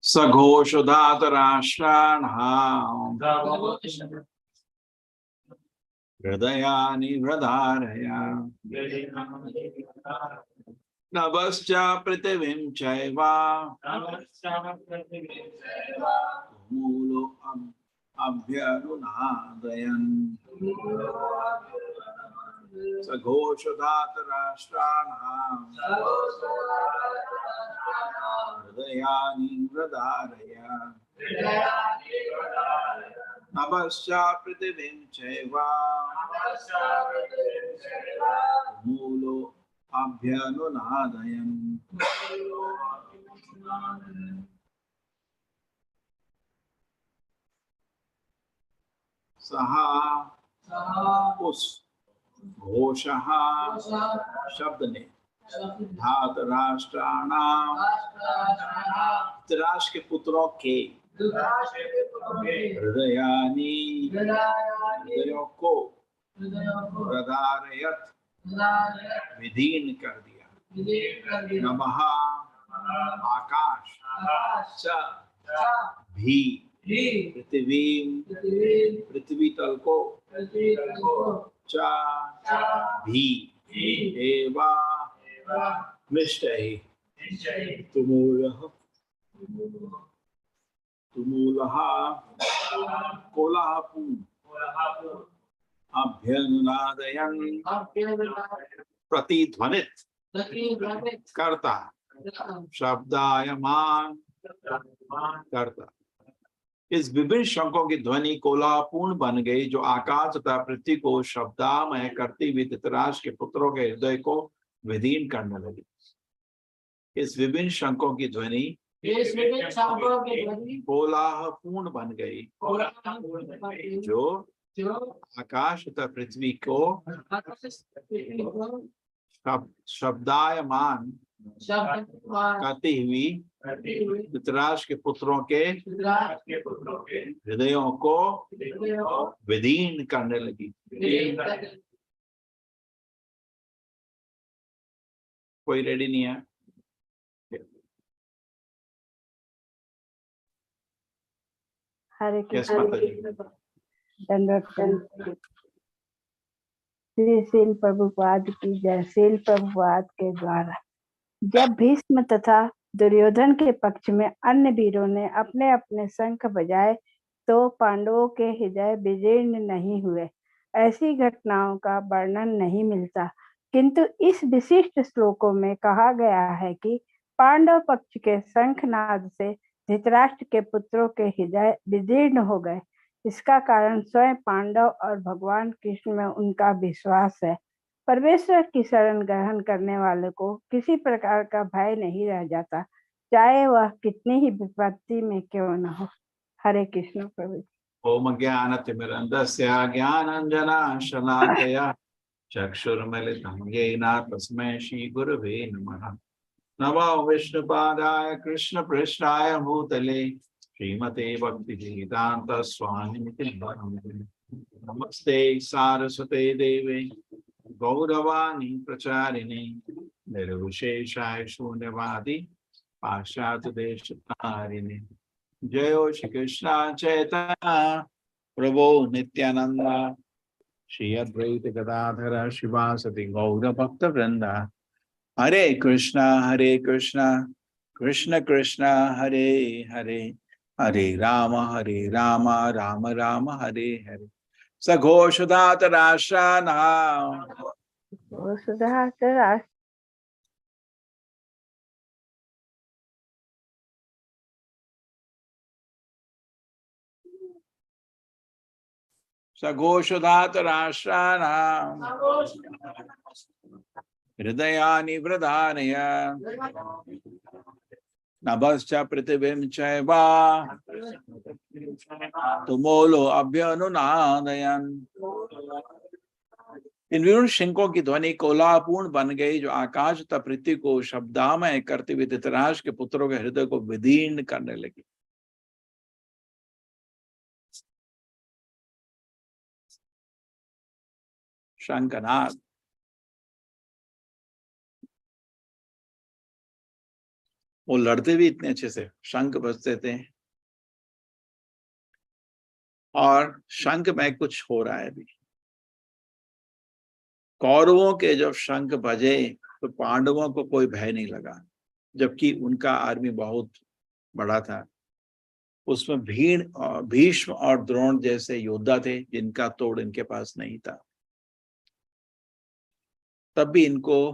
सघोषधातराष्ट्राणाम् हृदयानि व्रधारय नभश्च पृथिवीं चैव मूलो अभ्यनुनादयन् सघोषधातराष्ट्राणाम् हृदयानि व्रधारय नभश्च पृथिवीं चैव मूलो अभ्यनुनादयन् सः उस घोषः शब्द ने धातराष्ट्राणाम धृतराष्ट्र के पुत्रों के हृदयानि हृदयों को प्रधारयत विधीन कर दिया नमः आकाश च भी पृथ्वी पृथ्वी तल को च भी एवा निश्चय तुमूलः कोलाहलपूर्ण अभ्यनुनादयन् प्रतिध्वनित करता शब्दायमान करता। इस विभिन्न शंखों की ध्वनि कोलाहलपूर्ण बन गई जो आकाश तथा पृथ्वी को शब्दामय करती हुई धृतराष्ट्र के पुत्रों के हृदय को विधीन करने लगी। इस विभिन्न शंखों की ध्वनि कोलाहलपूर्ण बन गई जो आकाश तथा पृथ्वी को शब्दायमान करती हुई धृतराष्ट्र के पुत्रों के हृदयों को विधीन करने लगी। कोई रेडी नहीं है? हरे कृष्ण। श्री शील प्रभुपाद की जय। शील प्रभुपाद के द्वारा जब भीष्म तथा दुर्योधन के पक्ष में अन्य वीरों ने अपने अपने शंख बजाए तो पांडवों के हृदय विदीर्ण नहीं हुए। ऐसी घटनाओं का वर्णन नहीं मिलता, किंतु इस विशिष्ट श्लोकों में कहा गया है कि पांडव पक्ष के शंखनाद से धृतराष्ट्र के पुत्रों के हृदय विदीर्ण हो गए। इसका कारण स्वयं पांडव और भगवान कृष्ण में उनका विश्वास है। परमेश्वर की शरण ग्रहण करने वाले को किसी प्रकार का भय नहीं रह जाता, चाहे वह कितनी ही विपत्ति में क्यों न हो। हरे कृष्ण प्रभु। ओम ज्ञानतिमिरन्धस्य ज्ञानाञ्जनशलाकया चक्षुर्मिलितं येन तस्मै श्रीगुरवे नमः। नमो विष्णुपादाय कृष्णपृष्ठाय भूतले श्रीमते भक्तिवेदान्त स्वामिनिति नमस्ते सारस्वते देवे गौरवाणी प्रचारिणी निर्विशेषाय शून्यवादी पाश्चात्य देश तारिणी। जयो श्री कृष्ण चैतन्य प्रभो नित्यानंद श्री अद्वैत गदाधर शिवासति गौर भक्त वृंदा। हरे कृष्णा कृष्ण कृष्ण हरे हरे, हरे राम राम राम हरे हरे। सघोषधात राष्ट्रानां सुधाकर सघोषधात राष्ट्रानां हृदयानि वृधानय नभश्च पृथिवीं चैव तुमोलो अभ्यनुनादयन्। इन विरुद्ध शंखों की ध्वनि कोलापूर्ण बन गई जो आकाश तथा पृथ्वी को शब्दामय करते हुए धृतराष्ट्र के पुत्रों के हृदय को विदीर्ण करने लगी। शंखनाद वो लड़ते भी इतने अच्छे से, शंख बजते थे और शंख में कुछ हो रहा है अभी। कौरवों के जब शंख बजे तो पांडवों को कोई भय नहीं लगा, जबकि उनका आर्मी बहुत बड़ा था। उसमें भीष्म और द्रोण जैसे योद्धा थे जिनका तोड़ इनके पास नहीं था, तब भी इनको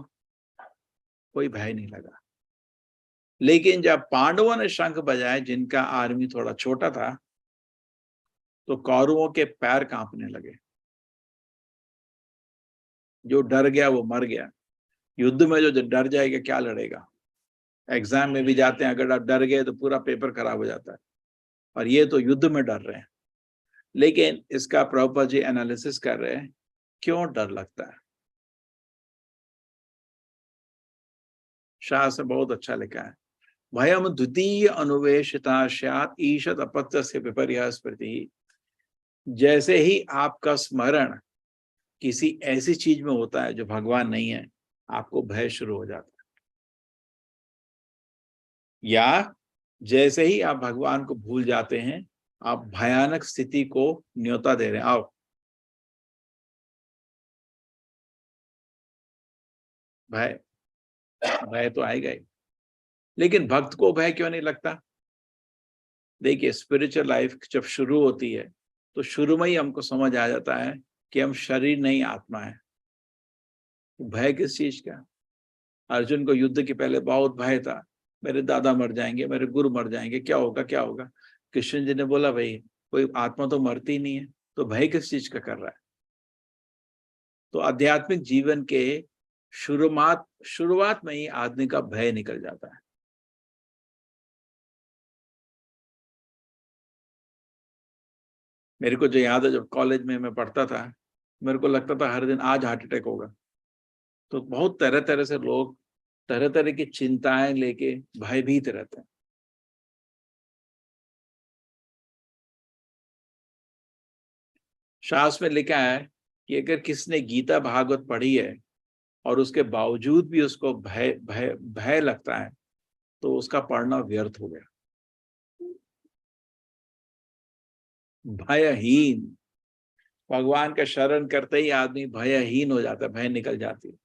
कोई भय नहीं लगा। लेकिन जब पांडवों ने शंख बजाए जिनका आर्मी थोड़ा छोटा था, तो कौरवों के पैर कांपने लगे। जो डर गया वो मर गया। युद्ध में जो डर जाएगा क्या लड़ेगा। एग्जाम में भी जाते हैं, अगर आप डर गए तो पूरा पेपर खराब हो जाता है, और ये तो युद्ध में डर रहे हैं। लेकिन इसका प्रभुपाद जी एनालिसिस कर रहे हैं क्यों डर लगता है। शास्त्र बहुत अच्छा लिखा है, भयम द्वितीय अनुवेशिता स्यात् ईषद अपत्यस्य विपर्यः स्मृति। जैसे ही आपका स्मरण किसी ऐसी चीज में होता है जो भगवान नहीं है, आपको भय शुरू हो जाता है। या जैसे ही आप भगवान को भूल जाते हैं, आप भयानक स्थिति को न्योता दे रहे हैं। आओ, भय भय तो आएगा ही। लेकिन भक्त को भय क्यों नहीं लगता। देखिए, स्पिरिचुअल लाइफ जब शुरू होती है तो शुरू में ही हमको समझ आ जाता है कि हम शरीर नहीं आत्मा है। भय किस चीज का। अर्जुन को युद्ध के पहले बहुत भय था, मेरे दादा मर जाएंगे, मेरे गुरु मर जाएंगे, क्या होगा क्या होगा। कृष्ण जी ने बोला, भाई कोई आत्मा तो मरती नहीं है, तो भय किस चीज का कर रहा है। तो आध्यात्मिक जीवन के शुरुआत में ही आदमी का भय निकल जाता है। मेरे को जो याद है, जब कॉलेज में मैं पढ़ता था, मेरे को लगता था हर दिन आज हार्ट अटैक होगा। तो बहुत तरह तरह से लोग तरह तरह की चिंताएं लेके भयभीत रहते हैं। शास्त्र में लिखा है कि अगर किसने गीता भागवत पढ़ी है और उसके बावजूद भी उसको भय भय भय लगता है, तो उसका पढ़ना व्यर्थ हो गया। भयहीन, भगवान का शरण करते ही आदमी भयहीन हो जाता है, भय निकल जाती है।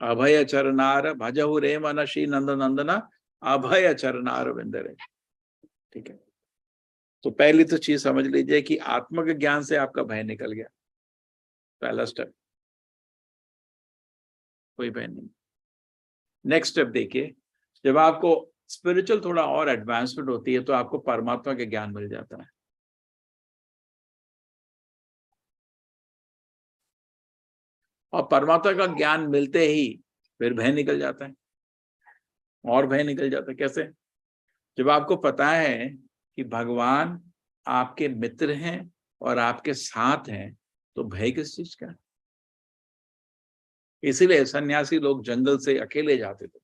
अभय चरनार भजहु रे मन श्री नंद नंदना अभय चरनार विंदरे। ठीक है, तो पहली तो चीज समझ लीजिए कि आत्मा के ज्ञान से आपका भय निकल गया, पहला स्टेप। कोई भय नहीं। नेक्स्ट स्टेप देखिए, जब आपको स्पिरिचुअल थोड़ा और एडवांसमेंट होती है तो आपको परमात्मा के ज्ञान मिल जाता है। और परमात्मा का ज्ञान मिलते ही फिर भय निकल जाता है, और भय निकल जाता है। कैसे। जब आपको पता है कि भगवान आपके मित्र हैं और आपके साथ हैं, तो भय किस चीज का। इसीलिए सन्यासी लोग जंगल से अकेले जाते थे,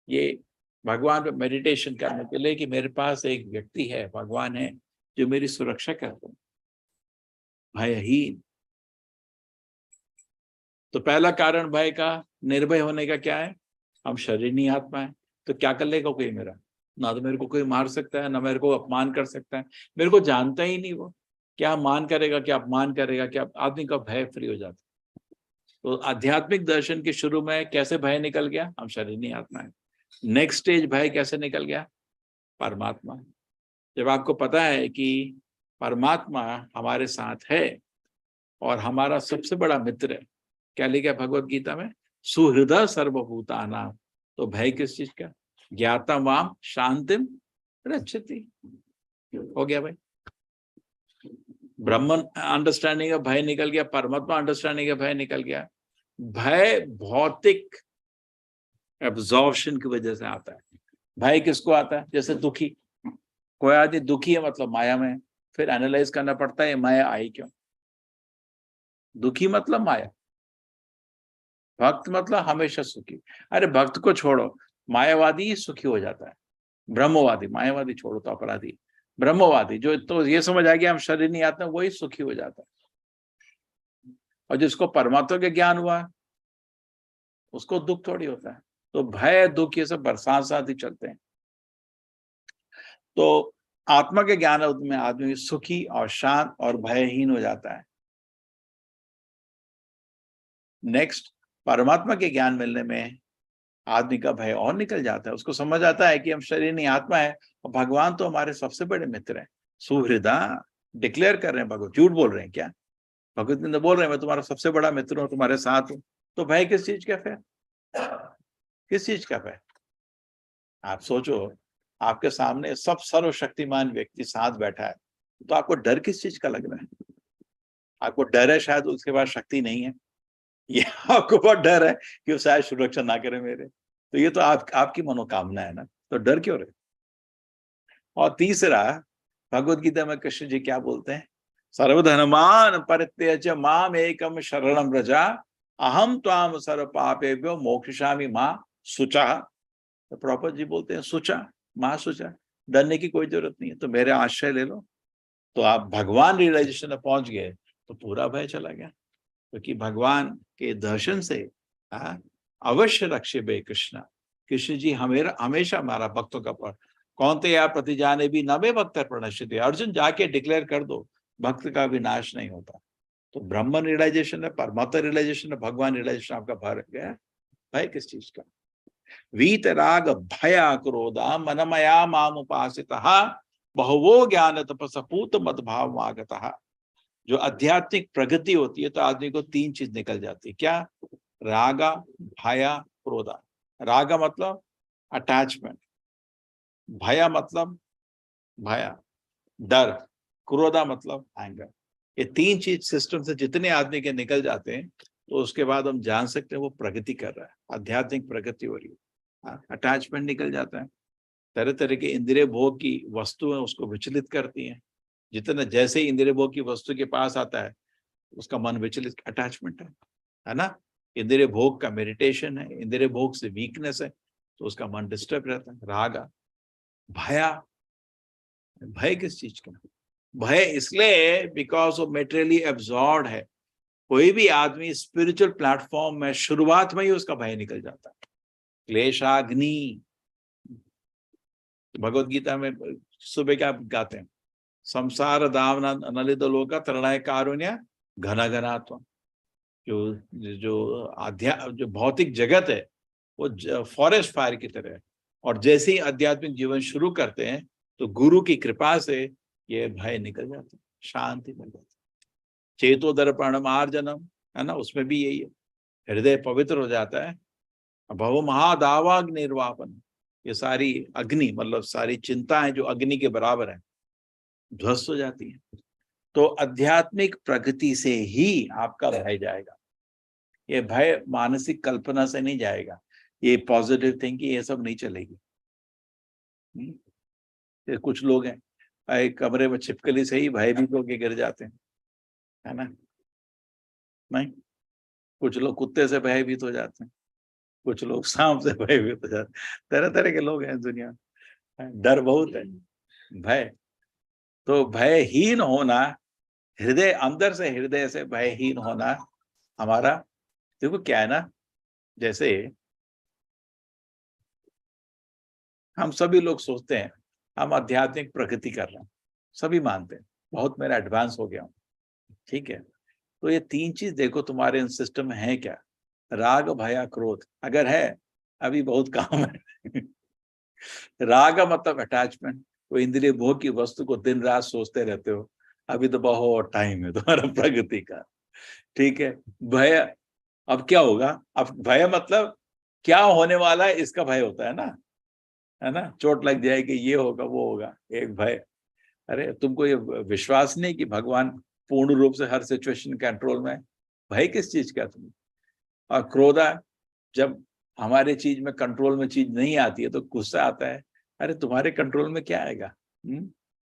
ये भगवान पे मेडिटेशन करने के लिए कि मेरे पास एक व्यक्ति है, भगवान है, जो मेरी सुरक्षा करते हैं। भयहीन। तो पहला कारण भय का, निर्भय होने का क्या है? हम शरीर नहीं आत्मा है, तो क्या कर लेगा कोई मेरा? ना तो मेरे को कोई मार सकता है, ना मेरे को अपमान कर सकता है, मेरे को जानता ही नहीं वो, क्या मान करेगा, क्या अपमान करेगा, क्या? आदमी का भय फ्री हो जाता है। तो आध्यात्मिक दर्शन के शुरू में कैसे भय निकल गया? हम शरीर नहीं आत्मा है। नेक्स्ट स्टेज भय कैसे निकल गया? परमात्मा। जब आपको पता है कि परमात्मा हमारे साथ है और हमारा सबसे बड़ा मित्र है, क्या लिखा भगवत गीता में? सुहृदय सर्वभूतानां। तो भय किस चीज का? ज्ञाता वाम शांतिम रक्षति। हो गया भाई, ब्रह्मन अंडरस्टैंडिंग का भय निकल गया, परमात्मा अंडरस्टैंडिंग का भय निकल गया। भय भौतिक एब्जॉर्प्शन की वजह से आता है। भय किसको आता है? जैसे दुखी, कोई आदमी दुखी है मतलब माया में, फिर एनालाइज करना पड़ता है माया आई क्यों। दुखी मतलब माया, भक्त मतलब हमेशा सुखी। अरे भक्त को छोड़ो, मायावादी ही सुखी हो जाता है। ब्रह्मवादी, मायावादी छोड़ो तो अपराधी, ब्रह्मवादी जो तो ये समझ आ गया हम शरीर नहीं आते, वही सुखी हो जाता है। और जिसको परमात्मा के ज्ञान हुआ उसको दुख थोड़ी होता है। तो भय दुख ये सब बरसात साथ ही चलते हैं। तो आत्मा के ज्ञान में आदमी सुखी और शांत और भयहीन हो जाता है। नेक्स्ट, परमात्मा के ज्ञान मिलने में आदमी का भय और निकल जाता है। उसको समझ आता है कि हम शरीर नहीं आत्मा है और भगवान तो हमारे सबसे बड़े मित्र हैं। सुहृदय डिक्लेयर कर रहे हैं, भगवान झूठ बोल रहे हैं क्या? भगवत बोल रहे हैं मैं तुम्हारा सबसे बड़ा मित्र हूं, तुम्हारे साथ हूं। तो भय किस चीज का? फिर किस चीज का भय? आप सोचो, आपके सामने सब सर्वशक्तिमान व्यक्ति साथ बैठा है, तो आपको डर किस चीज का लग रहा है? आपको डर है शायद उसके पास शक्ति नहीं है, ये आपको बहुत डर है कि वो शायद सुरक्षा ना करे मेरे। तो ये तो आपकी मनोकामना है ना, तो डर क्यों रहे? और तीसरा, भगवत गीता में कृष्ण जी क्या बोलते हैं? सर्वधर्मान परित्यज्य माम एकम शरणम व्रजा अहम त्वाम सर्व पापेभ्यो मोक्षयिष्यामि मां शुचा। तो प्रॉपर जी बोलते हैं शुचा, मां शुचा। डरने की कोई जरूरत नहीं है, तो मेरे आश्रय ले लो। तो आप भगवान रियलाइजेशन में पहुंच गए तो पूरा भय चला गया, क्योंकि भगवान के दर्शन से अवश्य रक्षे बे कृष्णा। कृष्ण जी हमेशा हमारा भक्तों का पर कौन ते या प्रति जाने भी नवे भक्त प्रणश्यते। अर्जुन जाके डिक्लेयर कर दो, भक्त का विनाश नहीं होता। तो ब्रह्मन रियलाइजेशन है, परमात्मा रियलाइजेशन है, भगवान रियलाइजेशन आपका भर गया। भय किस चीज का? वीतराग भया क्रोधा मनमया माम उपासितः बहुवो ज्ञान तपसपूत मद्भाव आगतः। जो आध्यात्मिक प्रगति होती है तो आदमी को तीन चीज निकल जाती है। क्या? रागा, भया, क्रोधा। रागा मतलब अटैचमेंट, भया मतलब भया डर, क्रोधा मतलब एंगर। ये तीन चीज सिस्टम से जितने आदमी के निकल जाते हैं तो उसके बाद हम जान सकते हैं वो प्रगति कर रहा है, आध्यात्मिक प्रगति हो रही है। अटैचमेंट निकल जाता है, तरह तरह के इंद्रिय भोग की वस्तुएं उसको विचलित करती हैं। जितना जैसे ही इंद्रिय भोग की वस्तु के पास आता है उसका मन विचलित, अटैचमेंट है ना। इंद्रिय भोग का मेडिटेशन है, इंद्रिय भोग से वीकनेस है तो उसका मन डिस्टर्ब रहता है। रागा, भया, भय किस चीज का? भय इसलिए बिकॉज वो मेटेरियली एब्जॉर्ब है। कोई भी आदमी स्पिरिचुअल प्लेटफॉर्म में शुरुआत में ही उसका भय निकल जाता है। क्लेशाग्नि, भगवत गीता में सुबह क्या गाते हैं? संसार दावना अनलित लोका तरणय कारुण्य घना घनात्म। जो भौतिक जगत है वो फॉरेस्ट फायर की तरह है, और जैसे ही आध्यात्मिक जीवन शुरू करते हैं तो गुरु की कृपा से ये भय निकल जाता है, शांति मिल जाती है। चेतो दर्पण मार्जनम, है ना, उसमें भी यही है। हृदय पवित्र हो जाता है। भव महादावाग्नि निर्वापन, ये सारी अग्नि मतलब सारी चिंताएं जो अग्नि के बराबर है ध्वस्त हो जाती है। तो आध्यात्मिक प्रगति से ही आपका भय जाएगा। ये भय मानसिक कल्पना से नहीं जाएगा, ये पॉजिटिव थिंकिंग ये सब नहीं चलेगी। ये कुछ लोग हैं एक कमरे में छिपकली से ही भयभीत होकर गिर जाते हैं, है ना। नहीं, कुछ लोग कुत्ते से भयभीत हो जाते हैं, कुछ लोग सांप से भयभीत हो जाते हैं। तरह तरह के लोग हैं दुनिया में, डर बहुत है। भय, तो भयहीन होना हृदय, अंदर से हृदय से भयहीन होना हमारा। देखो क्या है ना, जैसे हम सभी लोग सोचते हैं हम आध्यात्मिक प्रगति कर रहे हैं, सभी मानते हैं बहुत मेरा एडवांस हो गया हूं, ठीक है। तो ये तीन चीज देखो तुम्हारे सिस्टम में है क्या? राग भय क्रोध अगर है, अभी बहुत काम है। राग मतलब अटैचमेंट, वो इंद्रिय भोग की वस्तु को दिन रात सोचते रहते हो, अभी तो बहुत टाइम है तुम्हारा प्रगति का, ठीक है। भय, अब क्या होगा? अब भय मतलब क्या होने वाला है इसका भय होता है ना, चोट लग जाएगी, ये होगा वो होगा, एक भय। अरे तुमको ये विश्वास नहीं कि भगवान पूर्ण रूप से हर सिचुएशन कंट्रोल में है? भय किस चीज का तुम्हें? और क्रोधा, जब हमारे चीज में कंट्रोल में चीज नहीं आती है तो गुस्सा आता है। अरे तुम्हारे कंट्रोल में क्या आएगा?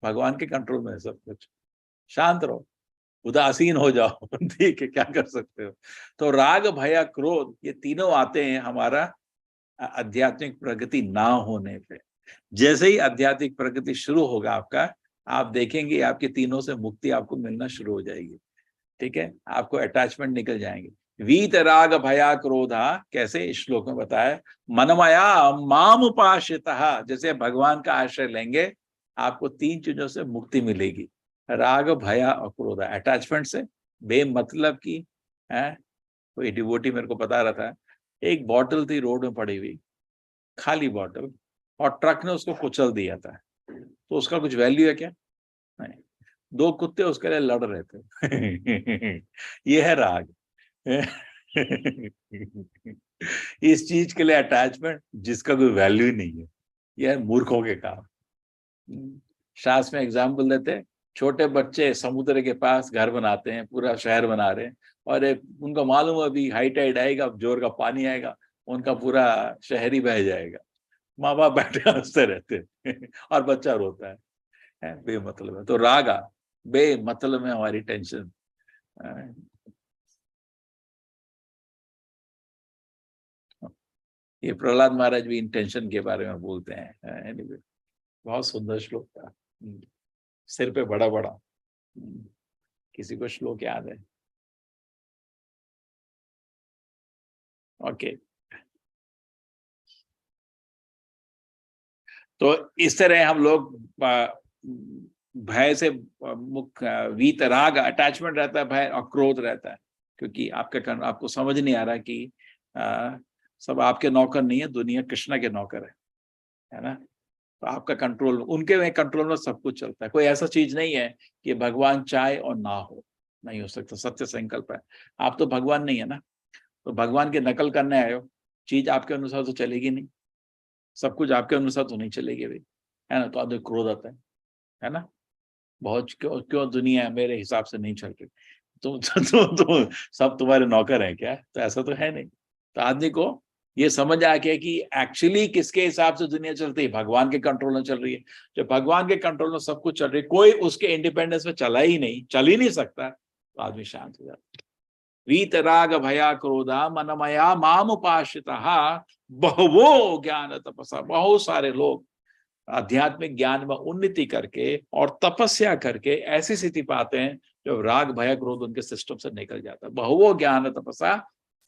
भगवान के कंट्रोल में है सब कुछ। शांत रहो, उदासीन हो जाओ। ठीक है, क्या कर सकते हो। तो राग भय क्रोध ये तीनों आते हैं हमारा आध्यात्मिक प्रगति ना होने पे। जैसे ही आध्यात्मिक प्रगति शुरू होगा आपका, आप देखेंगे आपके तीनों से मुक्ति आपको मिलना शुरू हो जाएगी, ठीक है। आपको अटैचमेंट निकल जाएंगे। वीत राग भया क्रोधा, कैसे इस श्लोक में बताया, मनमया माम उपाश्रितः, जैसे भगवान का आश्रय लेंगे आपको तीन चीजों से मुक्ति मिलेगी, राग भया और क्रोधा। अटैचमेंट से, बेमतलब की है। कोई डिवोटी मेरे को बता रहा था, एक बॉटल थी रोड में पड़ी हुई, खाली बॉटल, और ट्रक ने उसको कुचल दिया था, तो उसका कुछ वैल्यू है क्या? नहीं। दो कुत्ते उसके लिए लड़ रहे थे। ये है राग। इस चीज के लिए अटैचमेंट जिसका कोई वैल्यू ही नहीं है, यह है मूर्खों के काम। शास्त्र में एग्जाम्पल देते हैं, छोटे बच्चे समुद्र के पास घर बनाते हैं, पूरा शहर बना रहे हैं, और उनको मालूम है अभी हाई टाइड आएगा, जोर का पानी आएगा, उनका पूरा शहर ही बह जाएगा। माँ बाप बैठे हंसते रहते हैं और बच्चा रोता है बेमतलब है। तो रागा, बेमतलब में हमारी टेंशन। ये प्रहलाद महाराज भी इंटेंशन के बारे में बोलते हैं। एनीवे, बहुत सुंदर श्लोक था। सिर पे बड़ा बड़ा। किसी को श्लोक याद है? ओके। तो इस तरह हम लोग भय से मुक्त, वीत राग अटैचमेंट रहता है, भय और क्रोध रहता है, क्योंकि आपको समझ नहीं आ रहा कि सब आपके नौकर नहीं है, दुनिया कृष्ण के नौकर है ना। तो आपका कंट्रोल, उनके में कंट्रोल में सब कुछ चलता है। कोई ऐसा चीज नहीं है कि भगवान चाहे और ना हो, नहीं हो सकता, सत्य संकल्प है। आप तो भगवान नहीं है ना, तो भगवान की नकल करने आए हो, चीज आपके अनुसार तो चलेगी नहीं, सब कुछ आपके अनुसार तो नहीं चलेगी भाई, है ना। तो आदमी क्रोध आता है ना, बहुत क्यों क्यों दुनिया मेरे हिसाब से नहीं चल रही, तुम सब तुम्हारे नौकर हैं क्या? तो ऐसा तो है नहीं। तो आदमी को ये समझ आ गया कि एक्चुअली किसके हिसाब से दुनिया चलती है, भगवान के कंट्रोल में चल रही है। जब भगवान के कंट्रोल में सब कुछ चल रही है, कोई उसके इंडिपेंडेंस में चल ही नहीं सकता, तो आदमी शांत हो जाता है। वीत राग भया क्रोधा मनमया माम उपाश्रितः बहवो ज्ञान तपसा, बहुत सारे लोग आध्यात्मिक ज्ञान में उन्नति करके और तपस्या करके ऐसी स्थिति पाते हैं जब राग भय क्रोध उनके सिस्टम से निकल जाता है। बहुवो ज्ञान तपसा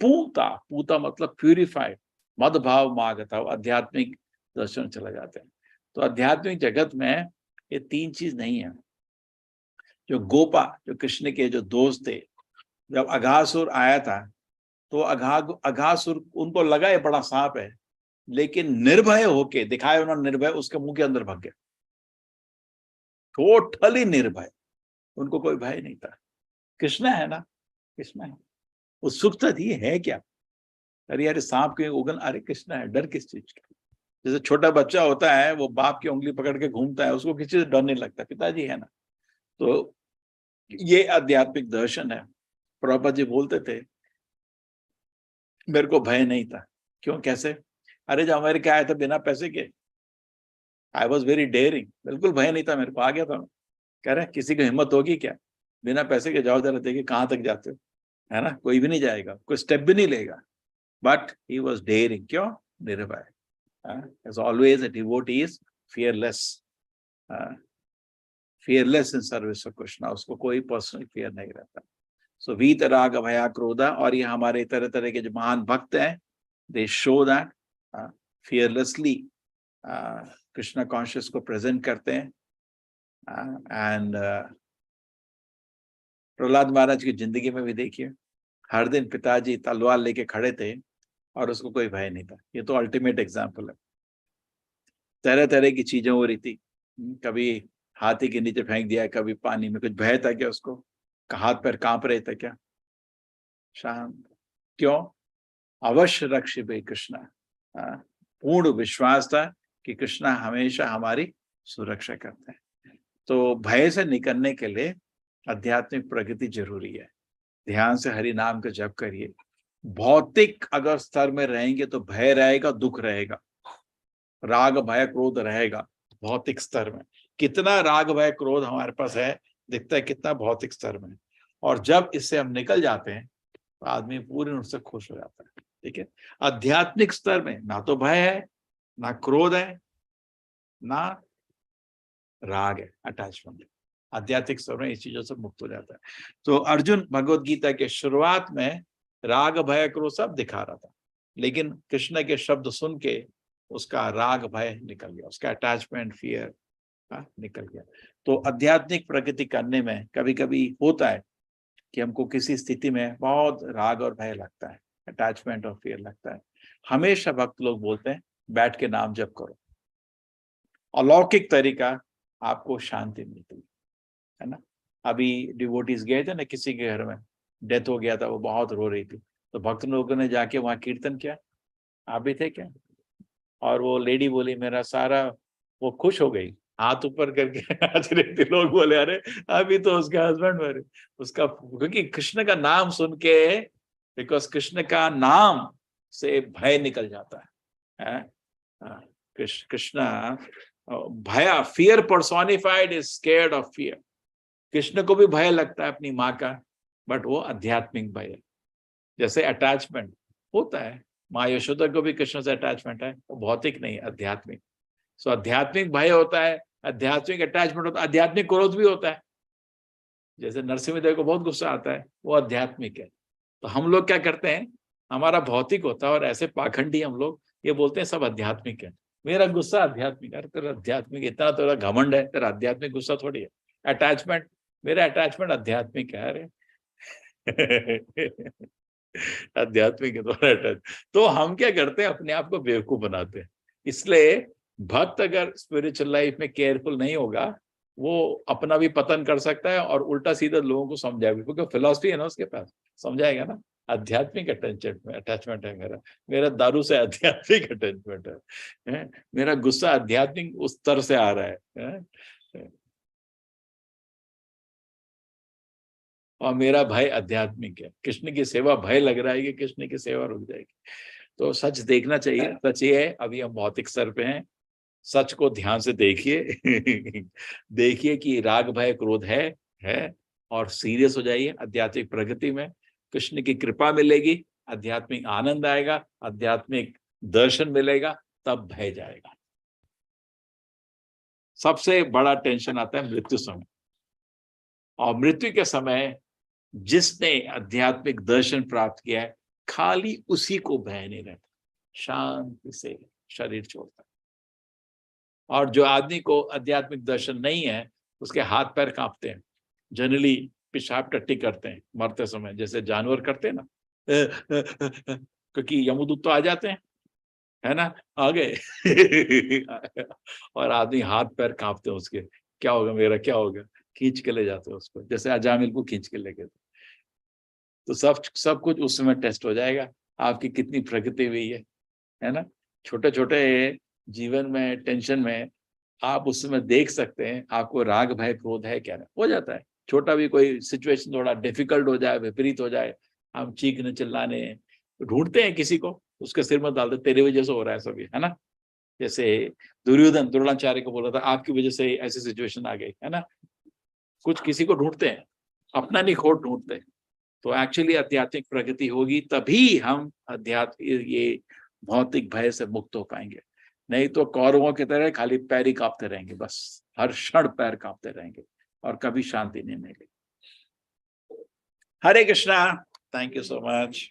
पूता, पूता मतलब प्यूरिफाइड, मद भाव मागता, आध्यात्मिक दर्शन चला जाते हैं। तो आध्यात्मिक जगत में ये तीन चीज नहीं है। जो गोपा, जो कृष्ण के जो दोस्त थे, जब अघासुर आया था, तो अघासुर उनको लगा ये बड़ा सांप है, लेकिन निर्भय होके दिखाया उन्होंने, निर्भय उसके मुंह के अंदर भाग गया, टोटली निर्भय, उनको कोई भय नहीं था। कृष्ण है ना, कृष्ण है। उत्सुकता थी है क्या, अरे यार सांप के उगल, अरे कृष्ण है, डर किस चीज का? जैसे छोटा बच्चा होता है, वो बाप की उंगली पकड़ के घूमता है, उसको किसी से डर नहीं लगता, पिताजी है ना। तो ये आध्यात्मिक दर्शन है। प्रभुपाद जी बोलते थे मेरे को भय नहीं था। क्यों, कैसे? अरे जब अमेरिका आया था बिना पैसे के, आई वॉज वेरी डेयरिंग, बिल्कुल भय नहीं था मेरे को, आ गया था। कह रहे किसी की हिम्मत होगी क्या, बिना पैसे के जाओ जरा देखिए कहाँ तक जाते हो, है ना, कोई भी नहीं जाएगा, कोई स्टेप भी नहीं लेगा। बट ही वॉज डेयरिंग, क्यों? निर्भय। As always a devotee is fearless, fearless in service of Krishna, उसको कोई पर्सनल fear नहीं रहता. So वीत राग भया क्रोधा, और ये हमारे तरह तरह के जो महान भक्त हैं, they show that fearlessly Krishna conscious को present करते हैं. And प्रहलाद महाराज की जिंदगी में भी देखिए, हर दिन पिताजी तलवार लेके खड़े थे और उसको कोई भय नहीं था. ये तो अल्टीमेट एग्जाम्पल है. तरह तरह की चीजें हो रही थी, कभी हाथी के नीचे फेंक दिया, कभी पानी में. कुछ भय था क्या उसको? हाथ पैर कांप रहे थे क्या? शांत. क्यों? अवश्य रक्षिबे कृष्णा. पूर्ण विश्वास था कि कृष्णा हमेशा हमारी सुरक्षा करते हैं. तो भय से निकलने के लिए आध्यात्मिक प्रगति जरूरी है. ध्यान से हरि नाम का जप करिए. भौतिक अगर स्तर में रहेंगे तो भय रहेगा, दुख रहेगा, राग भय क्रोध रहेगा. भौतिक स्तर में कितना राग भय क्रोध हमारे पास है, दिखता है कितना भौतिक स्तर में. और जब इससे हम निकल जाते हैं तो आदमी पूरी रूप से खुश हो जाता है. ठीक है. आध्यात्मिक स्तर में ना तो भय है, ना क्रोध है, ना राग है, अटैचमेंट. आध्यात्मिक स्तर में इस चीजों से मुक्त हो जाता है. तो अर्जुन भगवत गीता के शुरुआत में राग भय क्रोध सब दिखा रहा था, लेकिन कृष्ण के शब्द सुन के उसका राग भय निकल गया, उसका अटैचमेंट फियर निकल गया. तो आध्यात्मिक प्रगति करने में कभी कभी होता है कि हमको किसी स्थिति में बहुत राग और भय लगता है, अटैचमेंट और फियर लगता है. हमेशा भक्त लोग बोलते हैं बैठ के नाम जप करो, अलौकिक तरीका आपको शांति मिलती है ना. अभी डिवोटीज गए थे ना किसी के घर में, डेथ हो गया था, वो बहुत रो रही थी, तो भक्त लोगों ने जाके वहां कीर्तन किया. आप भी थे क्या? और वो लेडी बोली मेरा सारा, वो खुश हो गई, हाथ ऊपर करके नाच रही थी. लोग बोले अरे अभी तो उसके हस्बैंड मरे, उसका, क्योंकि कृष्ण का नाम सुन के, बिकॉज कृष्ण का नाम से भय निकल जाता है. कृष्ण भय, fear personified is scared of fear. Krishna को भी भय लगता है अपनी माँ का, बट वो आध्यात्मिक भय है. जैसे अटैचमेंट होता है, माँ यशोदा को भी कृष्ण से अटैचमेंट है, वो भौतिक नहीं, आध्यात्मिक. सो आध्यात्मिक भय होता है, आध्यात्मिक अटैचमेंट होता है, आध्यात्मिक क्रोध भी होता है. जैसे नरसिंहदेव को बहुत गुस्सा आता है, वो आध्यात्मिक है. तो हम लोग क्या करते हैं, हमारा भौतिक होता है और ऐसे पाखंडी हम लोग ये बोलते हैं सब आध्यात्मिक है. मेरा गुस्सा आध्यात्मिक है. अरे तेरा आध्यात्मिक इतना तेरा घमंड है, तेरा आध्यात्मिक गुस्सा थोड़ी है. अटैचमेंट, मेरा अटैचमेंट आध्यात्मिक है. अरे आध्यात्मिक है तुम्हारा अटैच. तो हम क्या करते हैं, अपने आप को बेवकूफ बनाते हैं. इसलिए भक्त अगर स्पिरिचुअल लाइफ में केयरफुल नहीं होगा, वो अपना भी पतन कर सकता है और उल्टा सीधा लोगों को समझाएगा, क्योंकि फिलॉसफी है ना उसके पास, समझाएगा ना. आध्यात्मिक अटैचमेंट है मेरा दारू से आध्यात्मिक अटैचमेंट है. मेरा गुस्सा आध्यात्मिक उस स्तर से आ रहा है. और मेरा भय आध्यात्मिक है. कृष्ण की सेवा भय लग रहा है कि कृष्ण की सेवा रुक जाएगी. तो सच देखना चाहिए. सच ये है, अभी हम भौतिक स्तर पे हैं, सच को ध्यान से देखिए. देखिए कि राग भय क्रोध है, और सीरियस हो जाइए. आध्यात्मिक प्रगति में कृष्ण की कृपा मिलेगी, आध्यात्मिक आनंद आएगा, आध्यात्मिक दर्शन मिलेगा, तब भय जाएगा. सबसे बड़ा टेंशन आता है मृत्यु समय, और मृत्यु के समय जिसने आध्यात्मिक दर्शन प्राप्त किया है, खाली उसी को भय नहीं रहता, शांति से शरीर छोड़ता है. और जो आदमी को आध्यात्मिक दर्शन नहीं है, उसके हाथ पैर कांपते हैं, जनरली पेशाब टट्टी करते हैं मरते समय, जैसे जानवर करते हैं ना, क्योंकि यमदूत तो आ जाते हैं, है ना, आ गए. और आदमी हाथ पैर कांपते हैं उसके, क्या होगा मेरा, क्या होगा, खींच के ले जाते हैं उसको, जैसे अजामिल को खींच के ले गए. तो सब कुछ उस समय टेस्ट हो जाएगा, आपकी कितनी प्रगति हुई है ना. छोटे छोटे जीवन में टेंशन में आप उस समय देख सकते हैं आपको राग भय क्रोध है क्या, हो जाता है. छोटा भी कोई सिचुएशन थोड़ा डिफिकल्ट हो जाए, विपरीत हो जाए, हम चीखने चिल्लाने ढूंढते हैं किसी को, उसके सिर में डालते, तेरी वजह से हो रहा है सभी, है ना. जैसे दुर्योधन द्रोणाचार्य को बोला था आपकी वजह से ऐसी सिचुएशन आ गई, है ना. कुछ किसी को ढूंढते हैं, अपना नहीं खोट ढूंढते हैं. तो एक्चुअली आध्यात्मिक प्रगति होगी तभी हम ये भौतिक भय से मुक्त हो पाएंगे. नहीं तो कौरवों की तरह खाली पैर ही कांपते रहेंगे, बस हर क्षण पैर कांपते रहेंगे. और कभी शांति नहीं मिलेगी। Hare Krishna, thank you so much.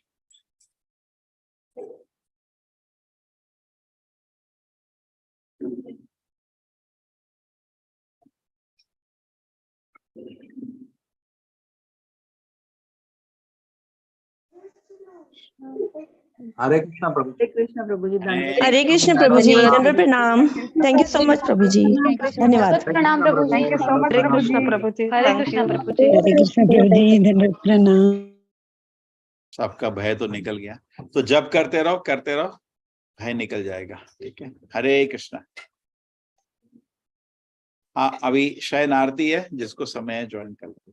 Hare Krishna प्रभु। हरे कृष्ण प्रभु जी, धन्यवाद। हरे कृष्ण प्रभु जी, दंडवत प्रणाम। थैंक यू सो मच प्रभु जी, धन्यवाद। प्रणाम प्रभु जी। Thank you so much Hare प्रभु कृष्ण जी। प्रभु जी, हरे थैंक कृष्ण यू। प्रभु जी। हरे कृष्ण प्रभु जी, धन्यवाद प्रणाम। सबका भय तो निकल गया, तो जब करते रहो, भय निकल जाएगा। ठीक है, हरे कृष्णा। हाँ, अभी शयन आरती है, जिसको समय है ज्वाइन कर लो।